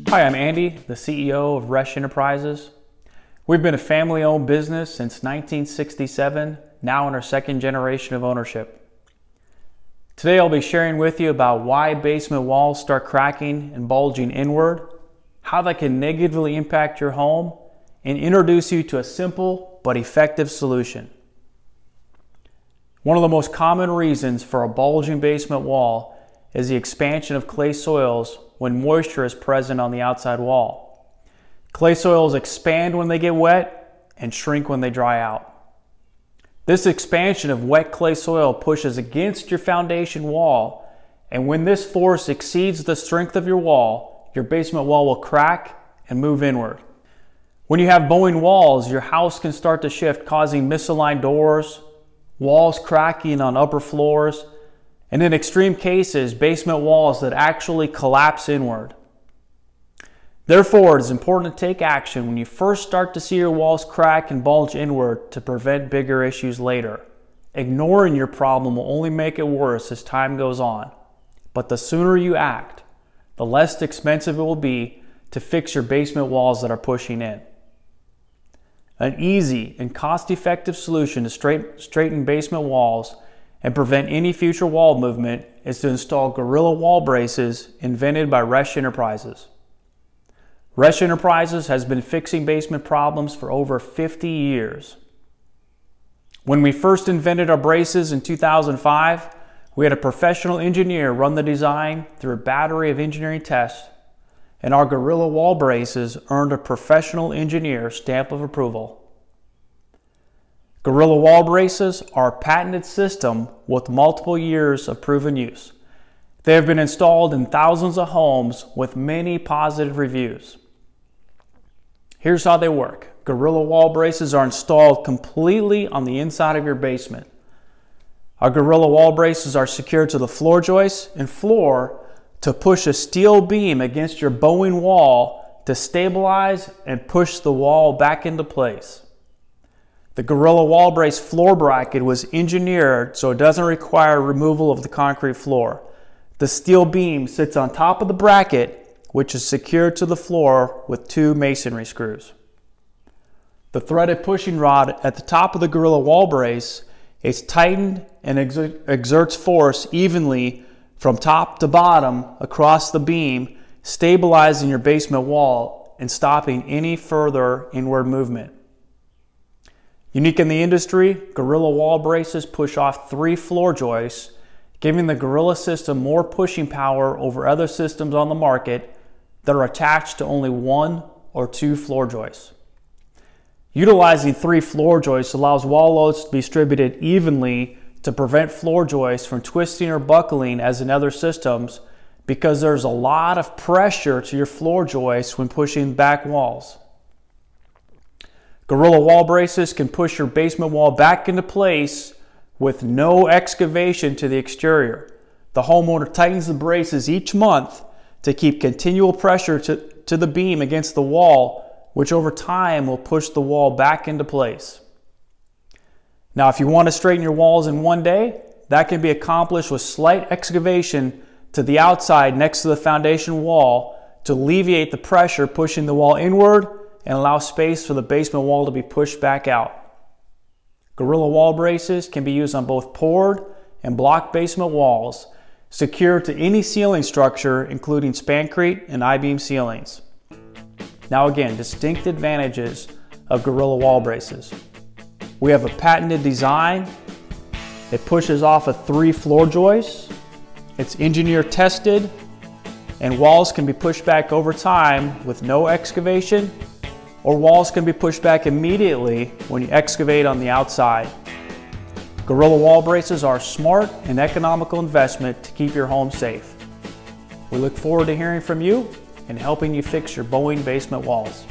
Hi, I'm Andy, the CEO of Resch Enterprises. We've been a family-owned business since 1967, now in our second generation of ownership. Today I'll be sharing with you about why basement walls start cracking and bulging inward, how that can negatively impact your home, and introduce you to a simple but effective solution. One of the most common reasons for a bulging basement wall is the expansion of clay soils when moisture is present on the outside wall. Clay soils expand when they get wet and shrink when they dry out. This expansion of wet clay soil pushes against your foundation wall, and when this force exceeds the strength of your basement wall will crack and move inward. When you have bowing walls, your house can start to shift, causing misaligned doors, walls cracking on upper floors, and in extreme cases, basement walls that actually collapse inward. Therefore, it is important to take action when you first start to see your walls crack and bulge inward to prevent bigger issues later. Ignoring your problem will only make it worse as time goes on. But the sooner you act, the less expensive it will be to fix your basement walls that are pushing in. An easy and cost-effective solution to straighten basement walls and prevent any future wall movement is to install Gorilla wall braces invented by Resch Enterprises. Resch Enterprises has been fixing basement problems for over 50 years. When we first invented our braces in 2005, we had a professional engineer run the design through a battery of engineering tests, and our Gorilla wall braces earned a professional engineer stamp of approval. Gorilla wall braces are a patented system with multiple years of proven use. They have been installed in thousands of homes with many positive reviews. Here's how they work. Gorilla wall braces are installed completely on the inside of your basement. Our Gorilla wall braces are secured to the floor joists and floor to push a steel beam against your bowing wall to stabilize and push the wall back into place. The Gorilla wall brace floor bracket was engineered so it doesn't require removal of the concrete floor. The steel beam sits on top of the bracket, which is secured to the floor with 2 masonry screws. The threaded pushing rod at the top of the Gorilla wall brace is tightened and exerts force evenly from top to bottom across the beam, stabilizing your basement wall and stopping any further inward movement. Unique in the industry, Gorilla wall braces push off 3 floor joists, giving the Gorilla system more pushing power over other systems on the market that are attached to only 1 or 2 floor joists. Utilizing 3 floor joists allows wall loads to be distributed evenly to prevent floor joists from twisting or buckling as in other systems, because there's a lot of pressure to your floor joists when pushing back walls. Gorilla wall braces can push your basement wall back into place with no excavation to the exterior. The homeowner tightens the braces each month to keep continual pressure to the beam against the wall, which over time will push the wall back into place. Now, if you want to straighten your walls in one day, that can be accomplished with slight excavation to the outside next to the foundation wall to alleviate the pressure pushing the wall inward and allow space for the basement wall to be pushed back out. Gorilla wall braces can be used on both poured and block basement walls, secured to any ceiling structure, including spancrete and I-beam ceilings. Now again, distinct advantages of Gorilla wall braces. We have a patented design. It pushes off of 3 floor joists. It's engineer tested, and walls can be pushed back over time with no excavation, or walls can be pushed back immediately when you excavate on the outside. Gorilla wall braces are a smart and economical investment to keep your home safe. We look forward to hearing from you and helping you fix your bowing basement walls.